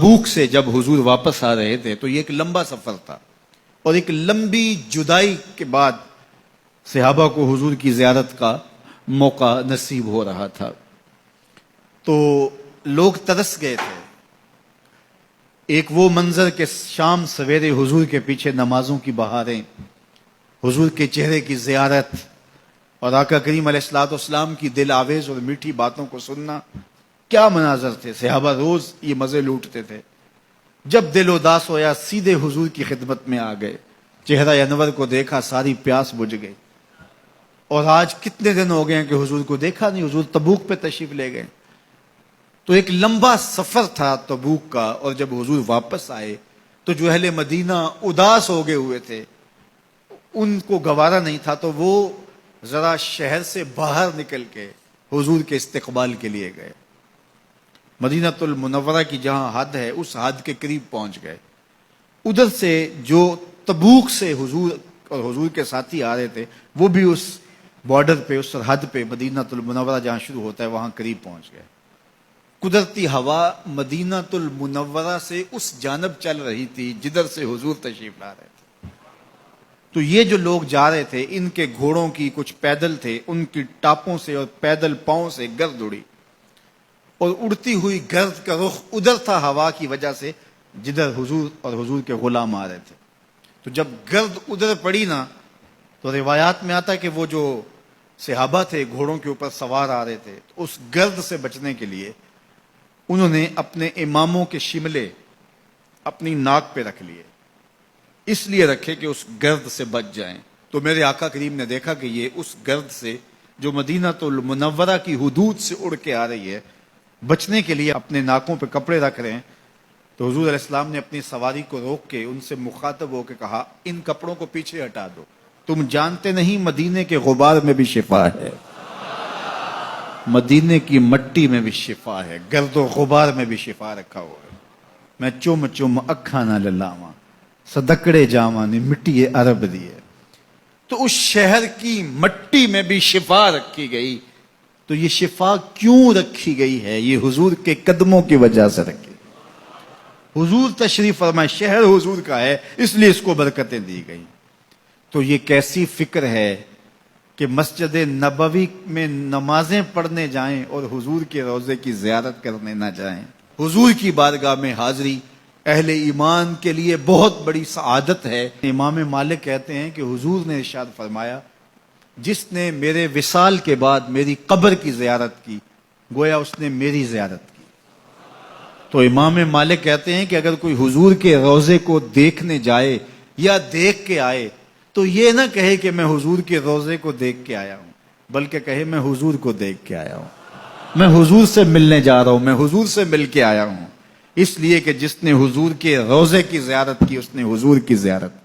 تبوک سے جب حضور واپس آ رہے تھے تو یہ ایک لمبا سفر تھا، اور ایک لمبی جدائی کے بعد صحابہ کو حضور کی زیارت کا موقع نصیب ہو رہا تھا۔ تو لوگ ترس گئے تھے۔ ایک وہ منظر کہ شام سویرے حضور کے پیچھے نمازوں کی بہاریں، حضور کے چہرے کی زیارت اور آقا کریم علیہ الصلوۃ والسلام کی دل آویز اور میٹھی باتوں کو سننا، کیا مناظر تھے۔ صحابہ روز یہ مزے لوٹتے تھے۔ جب دل اداس ہویا سیدھے حضور کی خدمت میں آ گئے، چہرہ انور کو دیکھا، ساری پیاس بجھ گئی۔ اور آج کتنے دن ہو گئے ہیں کہ حضور کو دیکھا نہیں، حضور تبوک پہ تشریف لے گئے۔ تو ایک لمبا سفر تھا تبوک کا، اور جب حضور واپس آئے تو جو اہل مدینہ اداس ہو گئے ہوئے تھے، ان کو گوارا نہیں تھا، تو وہ ذرا شہر سے باہر نکل کے حضور کے استقبال کے لیے گئے۔ مدینہ المنورہ کی جہاں حد ہے اس حد کے قریب پہنچ گئے۔ ادھر سے جو تبوک سے حضور اور حضور کے ساتھی آ رہے تھے وہ بھی اس بارڈر پہ، اس سرحد پہ، مدینہ المنورہ جہاں شروع ہوتا ہے وہاں قریب پہنچ گئے۔ قدرتی ہوا مدینہ المنورہ سے اس جانب چل رہی تھی جدھر سے حضور تشریف لا رہے تھے۔ تو یہ جو لوگ جا رہے تھے ان کے گھوڑوں کی، کچھ پیدل تھے، ان کی ٹاپوں سے اور پیدل پاؤں سے گرد اڑی، اور اڑتی ہوئی گرد کا رخ ادھر تھا ہوا کی وجہ سے جدھر حضور اور حضور کے غلام آ رہے تھے۔ تو جب گرد ادھر پڑی نا تو روایات میں آتا ہے کہ وہ جو صحابہ تھے گھوڑوں کے اوپر سوار آ رہے تھے، تو اس گرد سے بچنے کے لیے انہوں نے اپنے اماموں کے شملے اپنی ناک پہ رکھ لیے، اس لیے رکھے کہ اس گرد سے بچ جائیں۔ تو میرے آقا کریم نے دیکھا کہ یہ اس گرد سے جو مدینہ المنورہ کی حدود سے اڑ کے آ رہی ہے، بچنے کے لیے اپنے ناکوں پہ کپڑے رکھ رہے ہیں۔ تو حضور علیہ السلام نے اپنی سواری کو روک کے ان سے مخاطب ہو کے کہا، ان کپڑوں کو پیچھے ہٹا دو، تم جانتے نہیں مدینے کے غبار میں بھی شفا ہے، مدینے کی مٹی میں بھی شفا ہے، گرد و غبار میں بھی شفا رکھا ہوا ہے۔ میں چم چم اکھاں نہ للاواں، صدقڑے جاواں نے مٹی عرب دی ہے۔ تو اس شہر کی مٹی میں بھی شفا رکھی گئی۔ تو یہ شفا کیوں رکھی گئی ہے؟ یہ حضور کے قدموں کی وجہ سے رکھی۔ حضور تشریف فرمائے، شہر حضور کا ہے، اس لیے اس کو برکتیں دی گئی۔ تو یہ کیسی فکر ہے کہ مسجد نبوی میں نمازیں پڑھنے جائیں اور حضور کے روضے کی زیارت کرنے نہ جائیں۔ حضور کی بارگاہ میں حاضری اہل ایمان کے لیے بہت بڑی سعادت ہے۔ امام مالک کہتے ہیں کہ حضور نے ارشاد فرمایا، جس نے میرے وصال کے بعد میری قبر کی زیارت کی گویا اس نے میری زیارت کی۔ تو امام مالک کہتے ہیں کہ اگر کوئی حضور کے روضے کو دیکھنے جائے یا دیکھ کے آئے تو یہ نہ کہے کہ میں حضور کے روضے کو دیکھ کے آیا ہوں، بلکہ کہے میں حضور کو دیکھ کے آیا ہوں، میں حضور سے ملنے جا رہا ہوں، میں حضور سے مل کے آیا ہوں۔ اس لیے کہ جس نے حضور کے روضے کی زیارت کی اس نے حضور کی زیارت کی۔